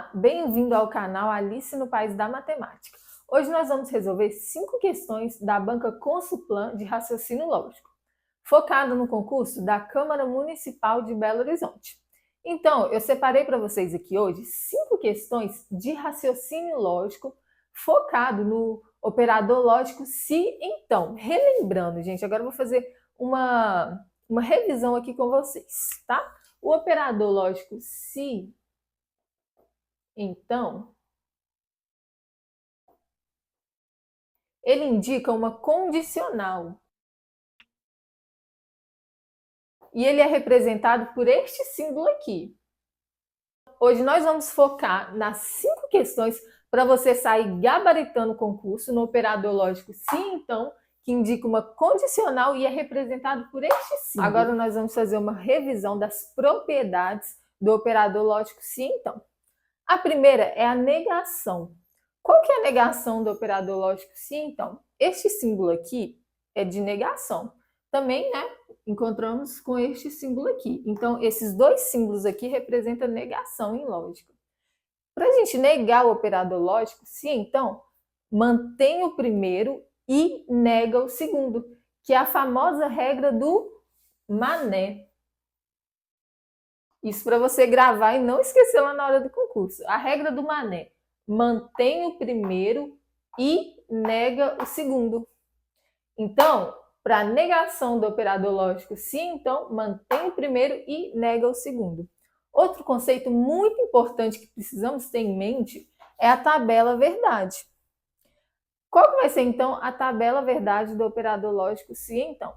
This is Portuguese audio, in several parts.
Olá, bem-vindo ao canal Alice no País da Matemática. Hoje nós vamos resolver 5 questões da banca Consulplan de raciocínio lógico, focado no concurso da Câmara Municipal de Belo Horizonte. Então, eu separei para vocês aqui hoje 5 questões de raciocínio lógico focado no operador lógico se então. Relembrando, gente, agora eu vou fazer uma revisão aqui com vocês, tá? O operador lógico se então, ele indica uma condicional. E ele é representado por este símbolo aqui. Hoje nós vamos focar nas 5 questões para você sair gabaritando o concurso no operador lógico sim, então, que indica uma condicional e é representado por este símbolo. Agora nós vamos fazer uma revisão das propriedades do operador lógico sim, então. A primeira é a negação. Qual que é a negação do operador lógico sim, então? Este símbolo aqui é de negação. Também, né, encontramos com este símbolo aqui. Então, esses dois símbolos aqui representam negação em lógica. Para a gente negar o operador lógico sim, então, mantém o primeiro e nega o segundo, que é a famosa regra do mané. Isso para você gravar e não esquecer lá na hora do concurso. A regra do mané: mantém o primeiro e nega o segundo. Então, para negação do operador lógico sim, então, mantém o primeiro e nega o segundo. Outro conceito muito importante que precisamos ter em mente é a tabela verdade. Qual que vai ser, então, a tabela verdade do operador lógico sim, então?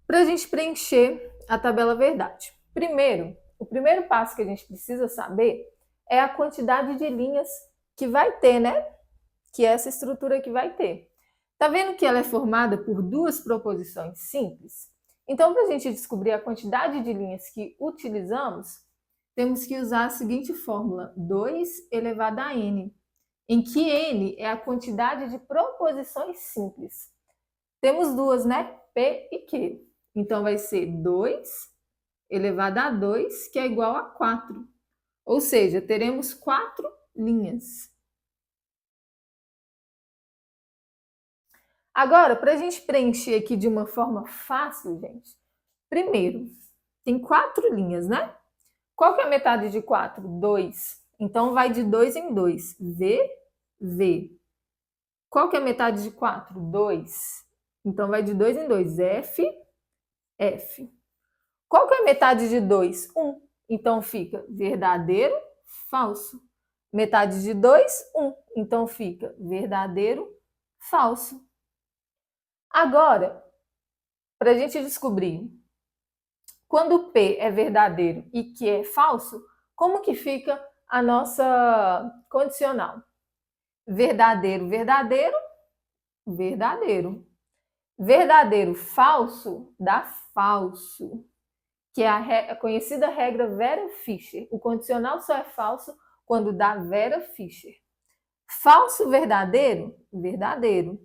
Para a gente preencher a tabela verdade. Primeiro, o primeiro passo que a gente precisa saber é a quantidade de linhas que vai ter, né? Que é essa estrutura que vai ter. Tá vendo que ela é formada por duas proposições simples? Então, para a gente descobrir a quantidade de linhas que utilizamos, temos que usar a seguinte fórmula: 2 elevado a n, em que n é a quantidade de proposições simples. Temos duas, né? P e Q. Então, vai ser 2 elevado a 2, que é igual a 4. Ou seja, teremos 4 linhas. Agora, para a gente preencher aqui de uma forma fácil, gente, primeiro, tem 4 linhas, né? Qual que é a metade de 4? 2. Então, vai de 2 em 2. V, V. Qual que é a metade de 4? 2. Então, vai de 2 em 2. F, F. Qual que é a metade de 2? 1. Então, fica verdadeiro, falso. Metade de 2, 1. Então, fica verdadeiro, falso. Agora, para a gente descobrir quando P é verdadeiro e Q é falso, como que fica a nossa condicional? Verdadeiro, verdadeiro, verdadeiro. Verdadeiro, falso, dá falso, que é a conhecida regra Vera-Fischer. O condicional só é falso quando dá Vera-Fischer. Falso, verdadeiro, verdadeiro.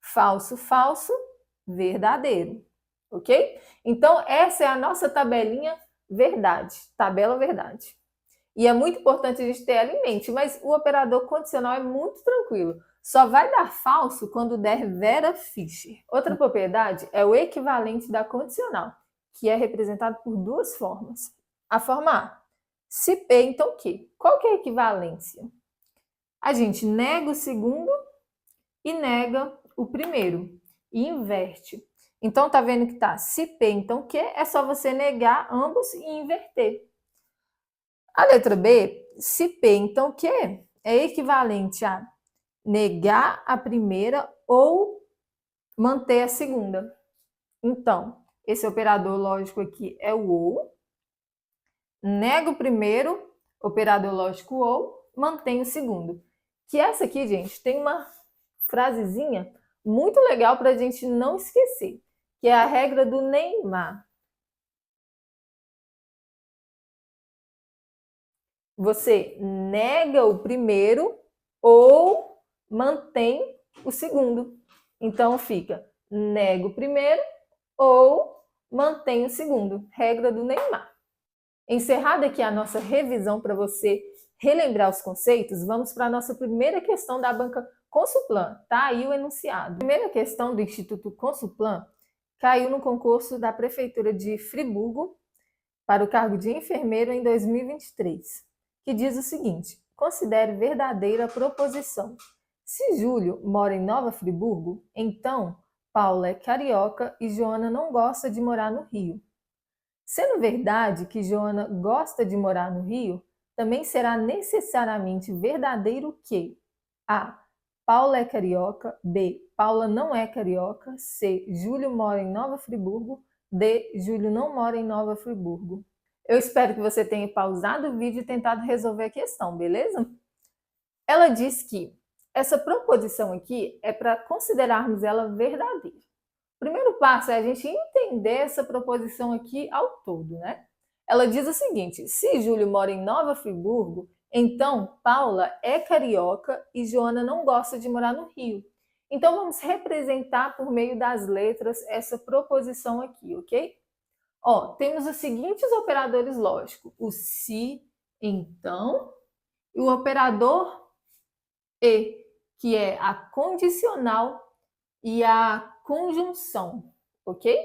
Falso, falso, verdadeiro. Ok? Então, essa é a nossa tabelinha verdade, tabela verdade. E é muito importante a gente ter ela em mente, mas o operador condicional é muito tranquilo. Só vai dar falso quando der Vera-Fischer. Outra propriedade é o equivalente da condicional, que é representado por duas formas. A forma A, se P, então Q. Qual que é a equivalência? A gente nega o segundo e nega o primeiro, e inverte. Então, tá vendo que tá se P, então Q, é só você negar ambos e inverter. A letra B, se P, então Q, é equivalente a negar a primeira ou manter a segunda. Então, esse operador lógico aqui é o ou, nega o primeiro, operador lógico ou, mantém o segundo. Que essa aqui, gente, tem uma frasezinha muito legal para a gente não esquecer, que é a regra do Neymar. Você nega o primeiro ou mantém o segundo. Então, fica nega o primeiro ou mantém o segundo. Regra do Neymar. Encerrada aqui a nossa revisão para você relembrar os conceitos, vamos para a nossa primeira questão da banca Consulplan. Tá aí o enunciado. A primeira questão do Instituto Consulplan caiu no concurso da Prefeitura de Friburgo para o cargo de enfermeiro em 2023, que diz o seguinte: considere verdadeira a proposição. Se Júlio mora em Nova Friburgo, então Paula é carioca e Joana não gosta de morar no Rio. Sendo verdade que Joana gosta de morar no Rio, também será necessariamente verdadeiro que A. Paula é carioca. B. Paula não é carioca. C. Júlio mora em Nova Friburgo. D. Júlio não mora em Nova Friburgo. Eu espero que você tenha pausado o vídeo e tentado resolver a questão, beleza? Ela diz que essa proposição aqui é para considerarmos ela verdadeira. O primeiro passo é a gente entender essa proposição aqui ao todo, né? Ela diz o seguinte: se Júlio mora em Nova Friburgo, então Paula é carioca e Joana não gosta de morar no Rio. Então vamos representar por meio das letras essa proposição aqui, ok? Ó, temos os seguintes operadores lógicos: o se, então, e o operador e, que é a condicional e a conjunção, ok?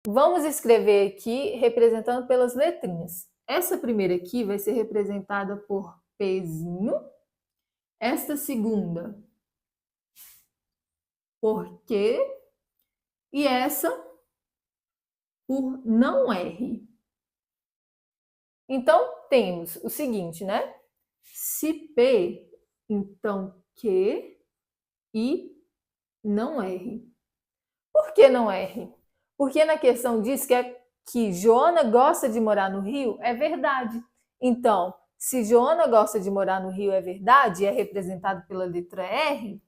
Vamos escrever aqui representando pelas letrinhas. Essa primeira aqui vai ser representada por Pzinho, esta segunda por Q e essa por não R. Então, temos o seguinte, né? Se P, então Q e não R. Por que não R? Porque na questão diz que Joana gosta de morar no Rio, é verdade. Então, se Joana gosta de morar no Rio é verdade, é representado pela letra R,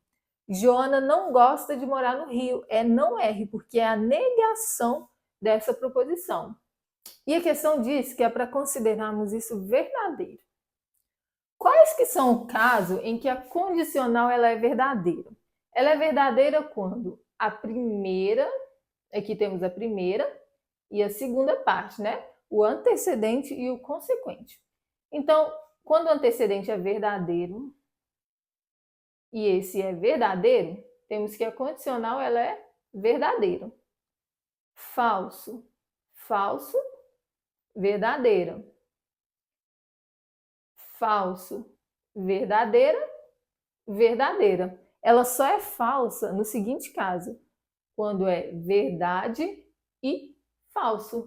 Joana não gosta de morar no Rio, é não R, porque é a negação dessa proposição. E a questão diz que é para considerarmos isso verdadeiro. Quais que são o caso em que a condicional ela é verdadeira? Ela é verdadeira quando a primeira, aqui temos a primeira e a segunda parte, né? O antecedente e o consequente. Então, quando o antecedente é verdadeiro e esse é verdadeiro, temos que a condicional ela é verdadeira. Falso, falso, verdadeira. Falso, verdadeira, verdadeira. Ela só é falsa no seguinte caso: quando é verdade e falso.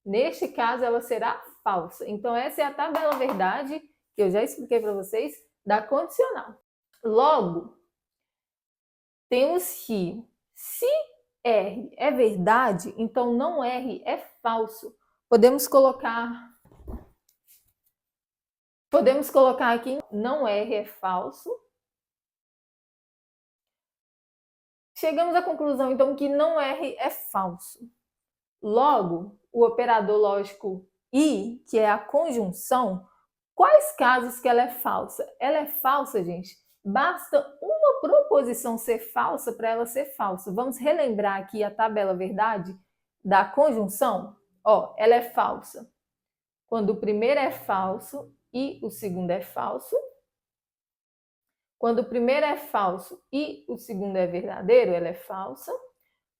Neste caso, ela será falsa. Então, essa é a tabela verdade, que eu já expliquei para vocês, da condicional. Logo, temos que, se R é verdade, então não R é falso. Podemos colocar aqui, não R é falso. Chegamos à conclusão, então, que não R é falso. Logo, o operador lógico e, que é a conjunção, quais casos que ela é falsa? Ela é falsa, gente, basta uma proposição ser falsa para ela ser falsa. Vamos relembrar aqui a tabela verdade da conjunção? Ó, ela é falsa quando o primeiro é falso e o segundo é falso. Quando o primeiro é falso e o segundo é verdadeiro, ela é falsa.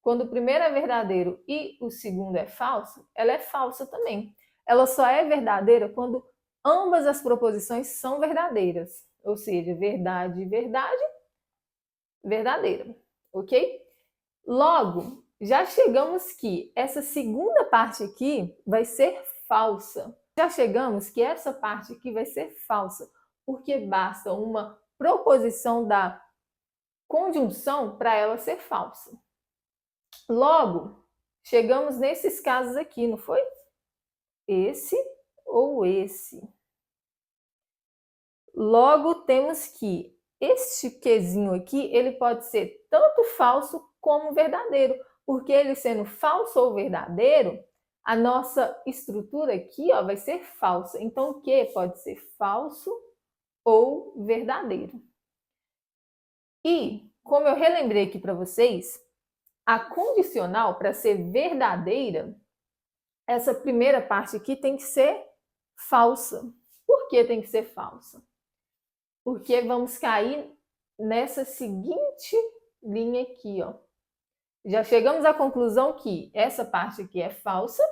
Quando o primeiro é verdadeiro e o segundo é falso, ela é falsa também. Ela só é verdadeira quando ambas as proposições são verdadeiras. Ou seja, verdade, verdade, verdadeira. Ok? Logo, já chegamos que essa segunda parte aqui vai ser falsa. Já chegamos que essa parte aqui vai ser falsa, porque basta uma proposição da conjunção para ela ser falsa. Logo, chegamos nesses casos aqui, não foi? Esse ou esse. Logo, temos que este quezinho aqui, ele pode ser tanto falso como verdadeiro, porque ele sendo falso ou verdadeiro, a nossa estrutura aqui, ó, vai ser falsa. Então, o que pode ser falso ou verdadeiro. E, como eu relembrei aqui para vocês, a condicional, para ser verdadeira, essa primeira parte aqui tem que ser falsa. Por que tem que ser falsa? Porque vamos cair nessa seguinte linha aqui, ó. Já chegamos à conclusão que essa parte aqui é falsa.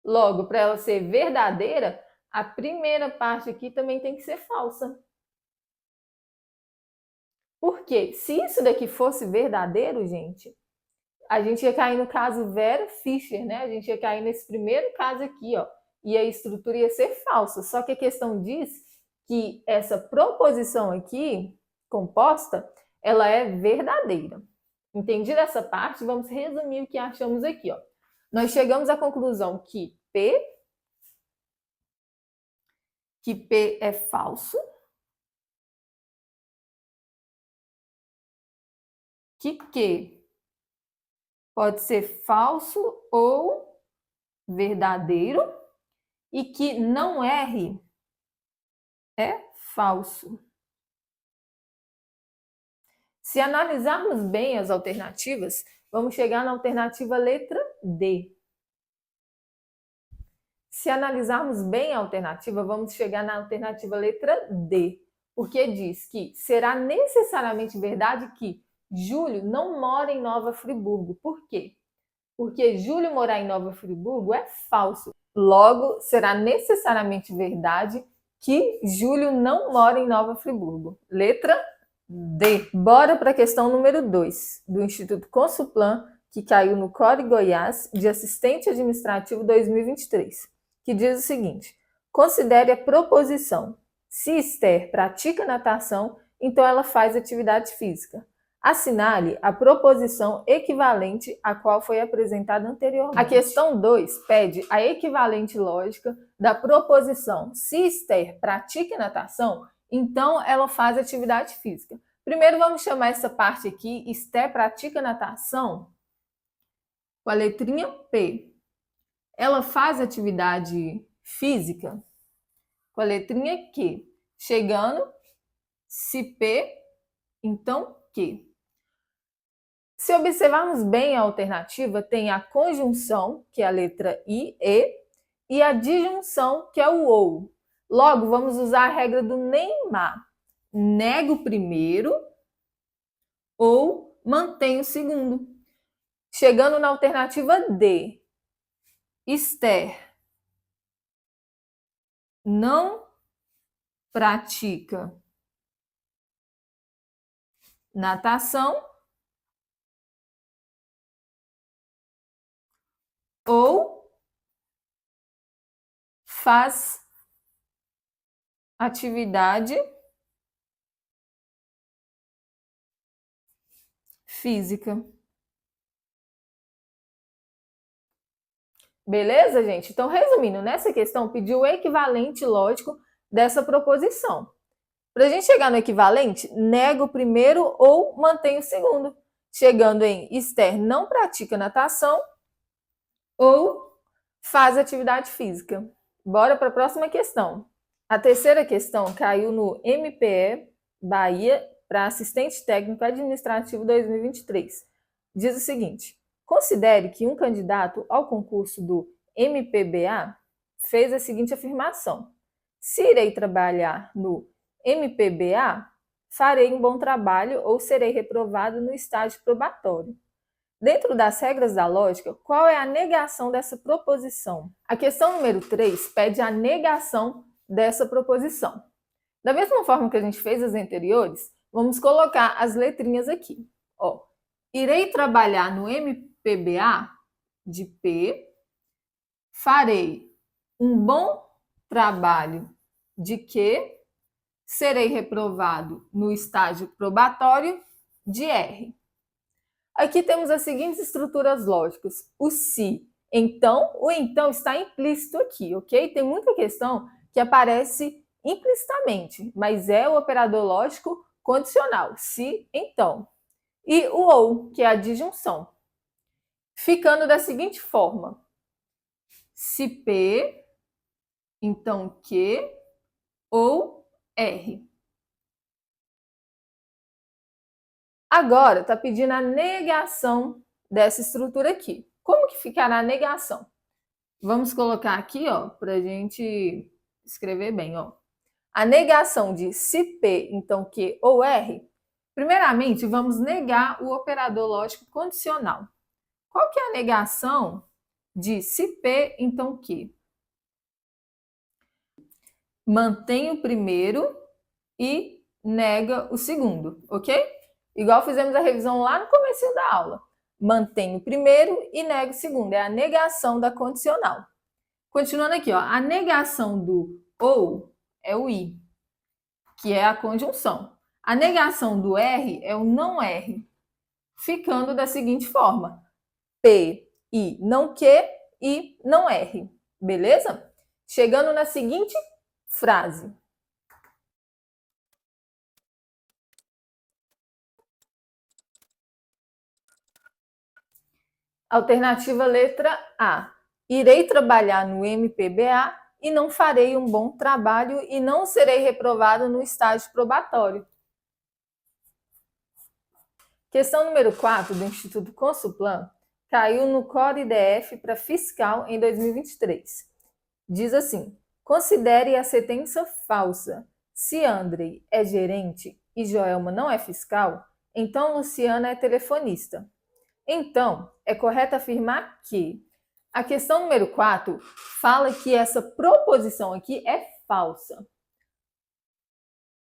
Logo, para ela ser verdadeira, a primeira parte aqui também tem que ser falsa. Porque se isso daqui fosse verdadeiro, gente, a gente ia cair no caso Vera Fischer, né? A gente ia cair nesse primeiro caso aqui, ó. E a estrutura ia ser falsa. Só que a questão diz que essa proposição aqui, composta, ela é verdadeira. Entendida essa parte, vamos resumir o que achamos aqui, ó. Nós chegamos à conclusão que P é falso, que Q pode ser falso ou verdadeiro e que não R é falso. Se analisarmos bem as alternativas, vamos chegar na alternativa letra D. Se analisarmos bem a alternativa, vamos chegar na alternativa letra D, porque diz que será necessariamente verdade que Júlio não mora em Nova Friburgo. Por quê? Porque Júlio morar em Nova Friburgo é falso. Logo, será necessariamente verdade que Júlio não mora em Nova Friburgo. Letra D. Bora para a questão número 2, do Instituto Consulplan, que caiu no Core Goiás, de assistente administrativo 2023, que diz o seguinte: considere a proposição. Se Esther pratica natação, então ela faz atividade física. Assinale a proposição equivalente à qual foi apresentada anteriormente. A questão 2 pede a equivalente lógica da proposição. Se Esther pratica natação, então ela faz atividade física. Primeiro vamos chamar essa parte aqui, Esther pratica natação, com a letrinha P. Ela faz atividade física, com a letrinha Q. Chegando, se P, então Q. Se observarmos bem a alternativa, tem a conjunção, que é a letra I, e a disjunção, que é o OU. Logo, vamos usar a regra do Neymar. Nego o primeiro ou mantém o segundo. Chegando na alternativa D, Esther não pratica natação ou faz atividade física. Beleza, gente? Então, resumindo, nessa questão pediu o equivalente lógico dessa proposição. Para a gente chegar no equivalente, nega o primeiro ou mantém o segundo. Chegando em Esther não pratica natação ou faz atividade física. Bora para a próxima questão. A terceira questão caiu no MPE Bahia para assistente técnico administrativo 2023. Diz o seguinte: considere que um candidato ao concurso do MPBA fez a seguinte afirmação: se irei trabalhar no MPBA, farei um bom trabalho ou serei reprovado no estágio probatório. Dentro das regras da lógica, qual é a negação dessa proposição? A questão número 3 pede a negação dessa proposição. Da mesma forma que a gente fez as anteriores, vamos colocar as letrinhas aqui. Ó, irei trabalhar no MPBA de P, farei um bom trabalho de Q, serei reprovado no estágio probatório de R. Aqui temos as seguintes estruturas lógicas. O se, então, o então está implícito aqui, ok? Tem muita questão que aparece implicitamente, mas é o operador lógico condicional, se, então. E o ou, que é a disjunção. Ficando da seguinte forma: se P, então Q ou R. Agora, está pedindo a negação dessa estrutura aqui. Como que ficará a negação? Vamos colocar aqui, ó, para a gente escrever bem, ó. A negação de se P, então Q ou R, primeiramente vamos negar o operador lógico condicional. Qual que é a negação de se P, então Q? Mantém o primeiro e nega o segundo, ok? Igual fizemos a revisão lá no começo da aula. Mantém o primeiro e nega o segundo. É a negação da condicional. Continuando aqui, ó, a negação do ou é o I, que é a conjunção. A negação do R é o não R, ficando da seguinte forma: P, I, não Q, I, não R. Beleza? Chegando na seguinte frase. Alternativa letra A. Irei trabalhar no MPBA e não farei um bom trabalho e não serei reprovado no estágio probatório. Questão número 4 do Instituto Consulplan caiu no Core IDF para fiscal em 2023. Diz assim: considere a sentença falsa. Se Andrei é gerente e Joelma não é fiscal, então Luciana é telefonista. Então, é correto afirmar que a questão número 4 fala que essa proposição aqui é falsa.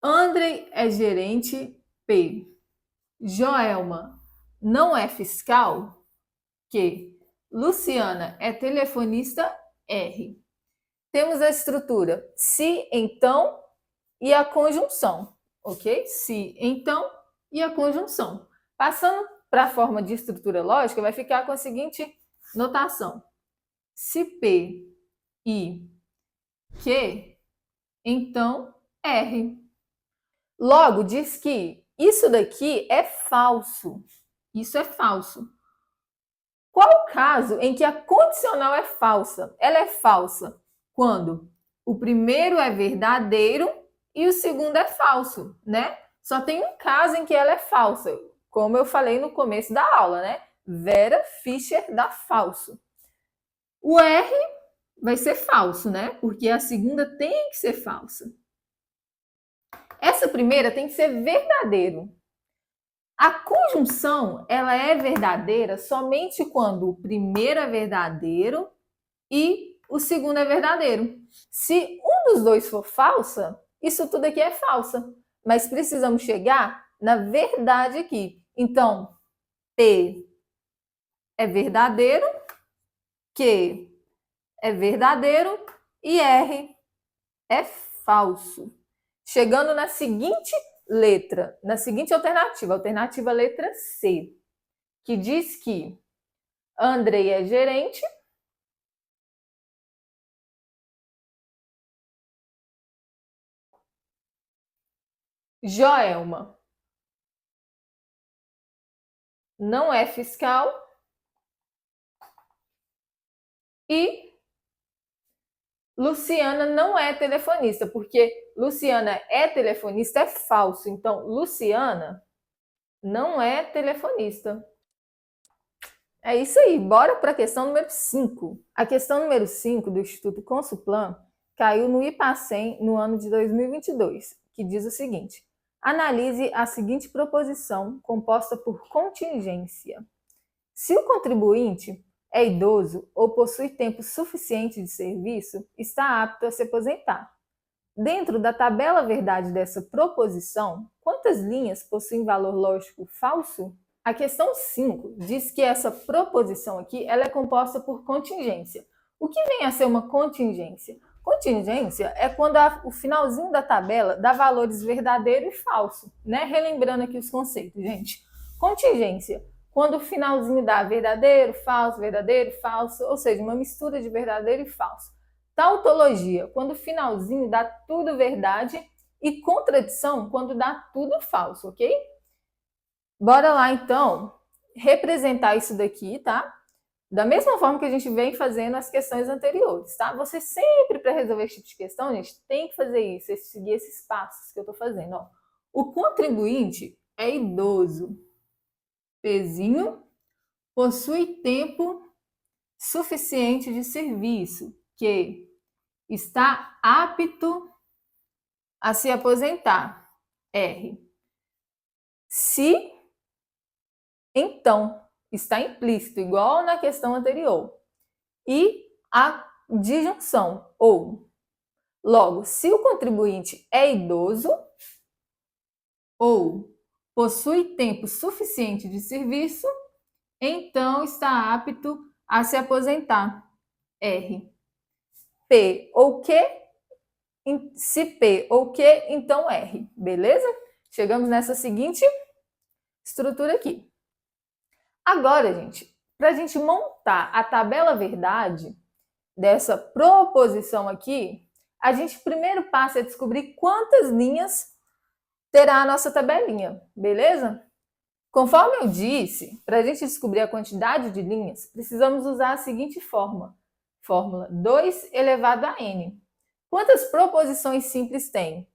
Andrei é gerente P. Joelma não é fiscal Q. Luciana é telefonista R. Temos a estrutura se, então e a conjunção, ok? Se, então e a conjunção. Passando para a forma de estrutura lógica, vai ficar com a seguinte notação: se P, I, Q, então R. Logo, diz que isso daqui é falso. Isso é falso. Qual o caso em que a condicional é falsa? Ela é falsa quando o primeiro é verdadeiro e o segundo é falso, né? Só tem um caso em que ela é falsa, como eu falei no começo da aula, né? Vera Fischer dá falso. O R vai ser falso, né? Porque a segunda tem que ser falsa. Essa primeira tem que ser verdadeiro. A conjunção, ela é verdadeira somente quando o primeiro é verdadeiro e o segundo é verdadeiro. Se um dos dois for falsa, isso tudo aqui é falsa. Mas precisamos chegar na verdade aqui. Então, P é verdadeiro, Q é verdadeiro e R é falso. Chegando na seguinte letra, na seguinte alternativa, alternativa letra C, que diz que Andrei é gerente, Joelma não é fiscal e Luciana não é telefonista, porque Luciana é telefonista é falso. Então, Luciana não é telefonista. É isso aí, bora para a questão número 5. A questão número 5 do Instituto Consulplan caiu no IPACEM no ano de 2022, que diz o seguinte: analise a seguinte proposição composta por contingência. Se o contribuinte é idoso ou possui tempo suficiente de serviço, está apto a se aposentar. Dentro da tabela verdade dessa proposição, quantas linhas possuem valor lógico falso? A questão 5 diz que essa proposição aqui ela é composta por contingência. O que vem a ser uma contingência? Contingência é quando o finalzinho da tabela dá valores verdadeiro e falso, né? Relembrando aqui os conceitos, gente. Contingência, quando o finalzinho dá verdadeiro, falso, ou seja, uma mistura de verdadeiro e falso. Tautologia, quando o finalzinho dá tudo verdade e contradição, quando dá tudo falso, ok? Bora lá, então, representar isso daqui, tá? Da mesma forma que a gente vem fazendo as questões anteriores, tá? Você sempre, para resolver esse tipo de questão, gente, tem que fazer isso, seguir esses passos que eu tô fazendo, ó. O contribuinte é idoso. Pezinho, possui tempo suficiente de serviço, que está apto a se aposentar, R. Se, então, está implícito, igual na questão anterior. E a disjunção, ou. Logo, se o contribuinte é idoso ou possui tempo suficiente de serviço, então está apto a se aposentar. R. P ou Q, se P ou Q, então R. Beleza? Chegamos nessa seguinte estrutura aqui. Agora, gente, para a gente montar a tabela verdade dessa proposição aqui, a gente primeiro passa a descobrir quantas linhas terá a nossa tabelinha, beleza? Conforme eu disse, para a gente descobrir a quantidade de linhas, precisamos usar a seguinte fórmula 2 elevado a n. Quantas proposições simples tem?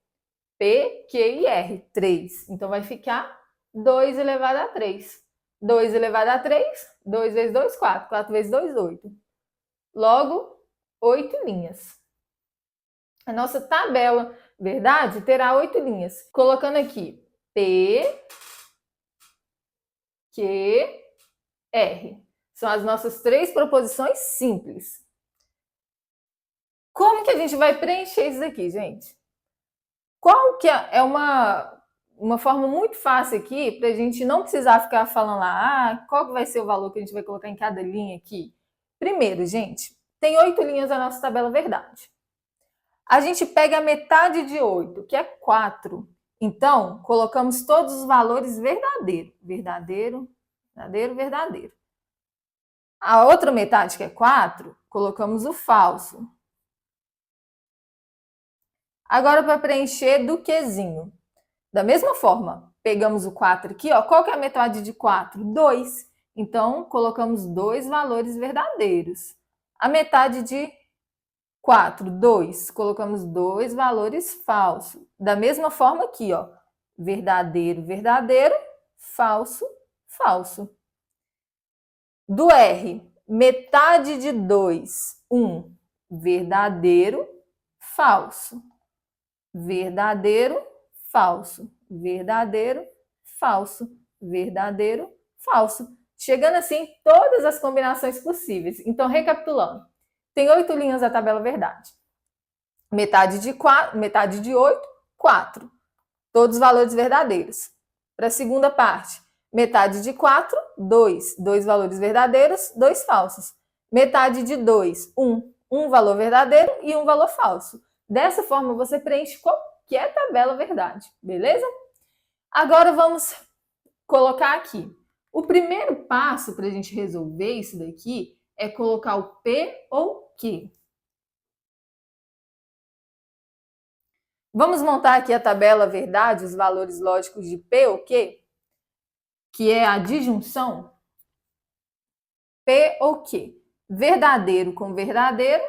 P, Q e R, 3. Então vai ficar 2 elevado a 3. 2 elevado a 3, 2 vezes 2, 4. 4 vezes 2, 8. Logo, 8 linhas. A nossa tabela verdade terá 8 linhas. Colocando aqui P, Q, R. São as nossas 3 proposições simples. Como que a gente vai preencher isso aqui, gente? Qual que é uma forma muito fácil aqui para a gente não precisar ficar falando lá, qual que vai ser o valor que a gente vai colocar em cada linha aqui? Primeiro, gente, tem 8 linhas a nossa tabela verdade. A gente pega a metade de 8, que é 4. Então, colocamos todos os valores verdadeiro. Verdadeiro, verdadeiro, verdadeiro. A outra metade, que é 4, colocamos o falso. Agora, para preencher do quezinho. Da mesma forma, pegamos o 4 aqui, ó. Qual que é a metade de 4? 2. Então, colocamos 2 valores verdadeiros. A metade de 4, 2. Colocamos 2 valores falsos. Da mesma forma aqui, ó. Verdadeiro, verdadeiro. Falso, falso. Do R, metade de 2, 1. Verdadeiro, falso. Verdadeiro, falso. Verdadeiro, falso. Verdadeiro, falso. Chegando assim todas as combinações possíveis. Então, recapitulando. Tem 8 linhas da tabela verdade. Metade de 8, 4. Todos os valores verdadeiros. Para a segunda parte, metade de 4, 2. 2 valores verdadeiros, 2 falsos. Metade de 2, 1. 1 valor verdadeiro e 1 valor falso. Dessa forma, você preenche qualquer tabela verdade, beleza? Agora vamos colocar aqui. O primeiro passo para a gente resolver isso daqui é colocar o P ou Q. Vamos montar aqui a tabela verdade, os valores lógicos de P ou Q, que é a disjunção. P ou Q. Verdadeiro com verdadeiro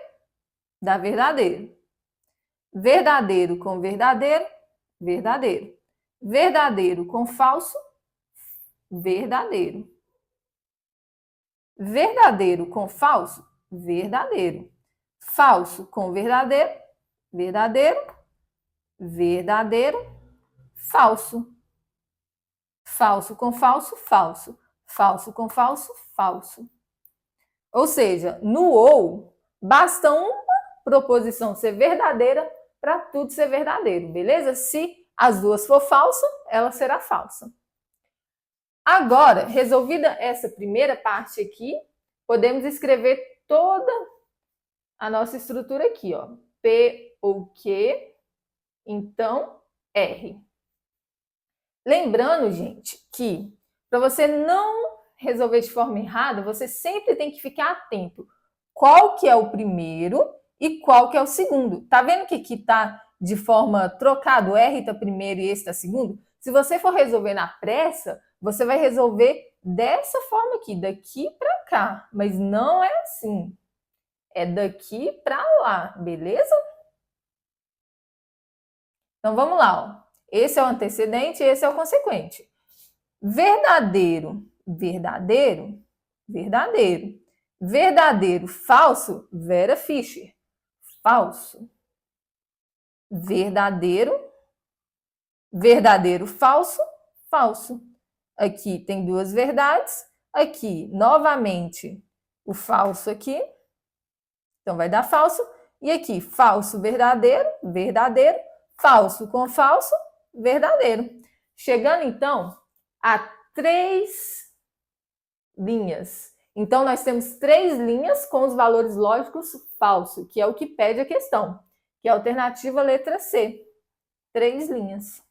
dá verdadeiro. Verdadeiro com verdadeiro, verdadeiro. Verdadeiro com falso, verdadeiro. Verdadeiro com falso, verdadeiro. Falso com verdadeiro, verdadeiro. Verdadeiro, falso. Falso com falso, falso. Falso com falso, falso. Ou seja, no ou, basta uma proposição ser verdadeira para tudo ser verdadeiro, beleza? Se as duas for falsa, ela será falsa. Agora, resolvida essa primeira parte aqui, podemos escrever toda a nossa estrutura aqui, ó. P ou Q, então R. Lembrando, gente, que para você não resolver de forma errada, você sempre tem que ficar atento. Qual que é o primeiro e qual que é o segundo? Tá vendo que aqui tá de forma trocada? O R tá primeiro e esse tá segundo? Se você for resolver na pressa, você vai resolver dessa forma aqui, daqui para cá. Mas não é assim. É daqui para lá, beleza? Então vamos lá, ó. Esse é o antecedente e esse é o consequente. Verdadeiro, verdadeiro, verdadeiro. Verdadeiro, falso, Vera Fischer. Falso. Verdadeiro, verdadeiro, falso, falso. Aqui tem duas verdades. Aqui, novamente, o falso aqui. Então, vai dar falso. E aqui, falso, verdadeiro, verdadeiro. Falso com falso, verdadeiro. Chegando, então, a 3 linhas. Então, nós temos 3 linhas com os valores lógicos falso, que é o que pede a questão, que é a alternativa letra C. 3 linhas.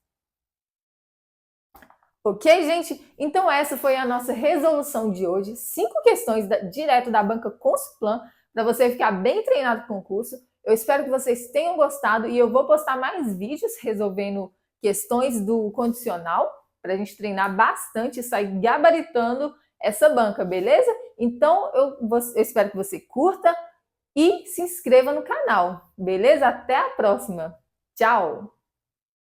Ok, gente? Então, essa foi a nossa resolução de hoje. 5 questões direto da banca Consulplan, para você ficar bem treinado com o concurso. Eu espero que vocês tenham gostado e eu vou postar mais vídeos resolvendo questões do condicional, para a gente treinar bastante e sair gabaritando essa banca, beleza? Então, eu espero que você curta e se inscreva no canal, beleza? Até a próxima. Tchau!